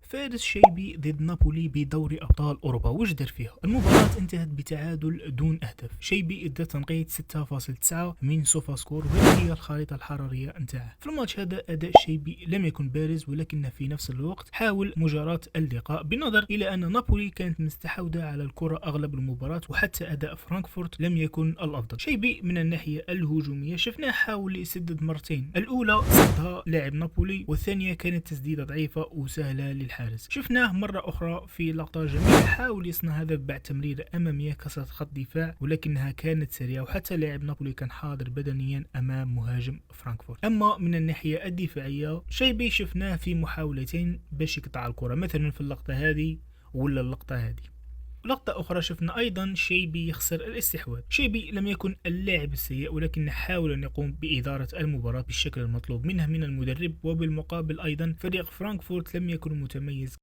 فارس شيبي ضد نابولي بدوري أبطال أوروبا، وش دار فيها؟ المباراة انتهت بتعادل دون أهداف. شيبي ادى تنقيط 6.9 من سوفا سكور، وهذه هي الخريطة الحرارية نتاعه. في الماتش هذا أداء شيبي لم يكن بارز، ولكن في نفس الوقت حاول مجاراة اللقاء، بالنظر إلى أن نابولي كانت مستحوذة على الكرة أغلب المباراة، وحتى أداء فرانكفورت لم يكن الأفضل. شيبي من الناحية الهجومية شفناه حاول يسدد مرتين، الأولى صدها لاعب نابولي، والثانية كانت تسديدة ضعيفة وسهلة للحارس. شفناه مرة أخرى في لقطة جميلة حاول يصنع هدف بعد تمريرة أمامية كسرت خط دفاع، ولكنها كانت سريعة، وحتى لاعب نابولي كان حاضر بدنيا أمام مهاجم فرانكفورت. أما من الناحية الدفاعية شيبي شفناه في محاولتين باش يقطع الكرة، مثلا في اللقطة هذه ولا اللقطة هذه. لقطة أخرى شفنا أيضا شيبي يخسر الاستحواذ. شيبي لم يكن اللاعب السيء، ولكن حاول أن يقوم بإدارة المباراة بالشكل المطلوب منه من المدرب، وبالمقابل أيضا فريق فرانكفورت لم يكن متميز